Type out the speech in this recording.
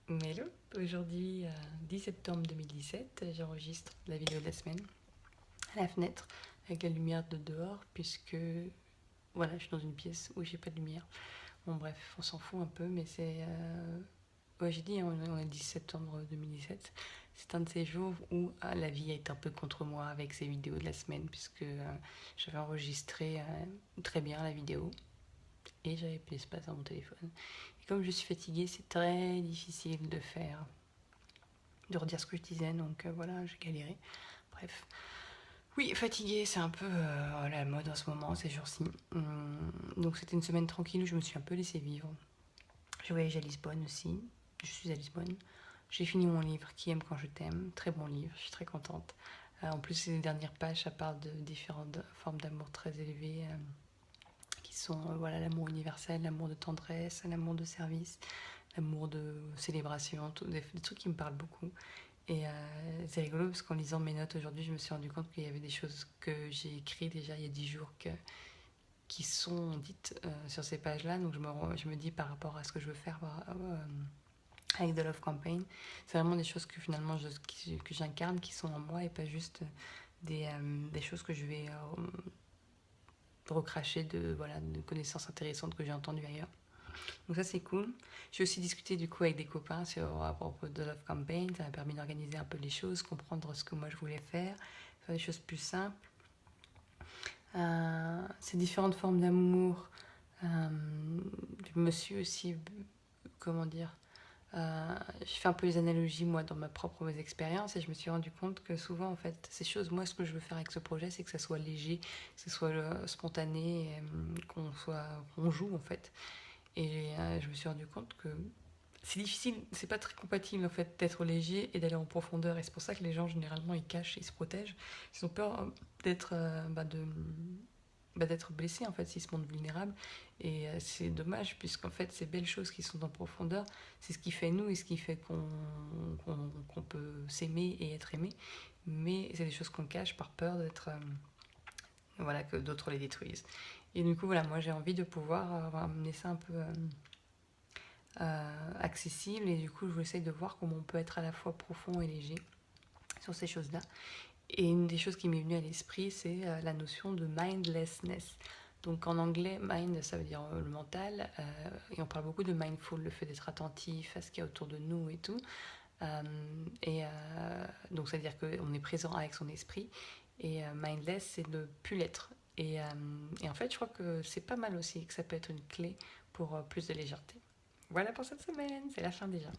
Hello, aujourd'hui 10 septembre 2017, j'enregistre la vidéo de la semaine à la fenêtre avec la lumière de dehors puisque voilà, je suis dans une pièce où j'ai pas de lumière. Bon bref, on s'en fout un peu mais c'est... Ouais, j'ai dit, on est 10 septembre 2017. C'est un de ces jours où la vie est un peu contre moi avec ces vidéos de la semaine puisque j'avais enregistré très bien la vidéo et j'avais plus d'espace dans mon téléphone. Et comme je suis fatiguée, c'est très difficile de redire ce que je disais, donc voilà, j'ai galéré. Bref. Oui, fatiguée, c'est un peu la mode en ce moment, ces jours-ci. Donc c'était une semaine tranquille où je me suis un peu laissée vivre. Je voyage à Lisbonne aussi, je suis à Lisbonne. J'ai fini mon livre Qui aime quand je t'aime, très bon livre, je suis très contente. En plus, les dernières pages, ça parle de différentes formes d'amour très élevées, qui sont voilà, l'amour universel, l'amour de tendresse, l'amour de service, l'amour de célébration, des trucs qui me parlent beaucoup. Et c'est rigolo parce qu'en lisant mes notes aujourd'hui, je me suis rendu compte qu'il y avait des choses que j'ai écrites déjà il y a 10 jours qui sont dites sur ces pages-là. Donc je me dis par rapport à ce que je veux faire avec The Love Campaign, c'est vraiment des choses que finalement que j'incarne, qui sont en moi et pas juste des choses que je vais recracher voilà, de connaissances intéressantes que j'ai entendues ailleurs. Donc ça c'est cool. J'ai aussi discuté du coup avec des copains à propos de Love Campaign. Ça m'a permis d'organiser un peu les choses, comprendre ce que moi je voulais faire des choses plus simples. Ces différentes formes d'amour. Je me suis aussi, comment dire, je fais un peu les analogies moi dans ma propre expérience et je me suis rendu compte que souvent en fait ces choses, moi ce que je veux faire avec ce projet c'est que ça soit léger, que ce soit spontané, qu'on joue en fait. Et je me suis rendu compte que c'est difficile, c'est pas très compatible en fait d'être léger et d'aller en profondeur. Et c'est pour ça que les gens généralement ils cachent, ils se protègent. Ils ont peur d'être d'être blessés en fait s'ils se montrent vulnérables. Et c'est dommage puisqu'en fait ces belles choses qui sont en profondeur, c'est ce qui fait nous et ce qui fait qu'on peut s'aimer et être aimé. Mais c'est des choses qu'on cache par peur d'être voilà, que d'autres les détruisent. Et du coup voilà, moi j'ai envie de pouvoir amener ça un peu accessible et du coup je essaye de voir comment on peut être à la fois profond et léger sur ces choses-là. Et une des choses qui m'est venue à l'esprit, c'est la notion de mindlessness. Donc en anglais, mind, ça veut dire le mental, et on parle beaucoup de mindful, le fait d'être attentif à ce qu'il y a autour de nous et tout. Donc ça veut dire qu'on est présent avec son esprit, et mindless, c'est de ne plus l'être. Et en fait, je crois que c'est pas mal aussi, que ça peut être une clé pour plus de légèreté. Voilà pour cette semaine, c'est la fin déjà.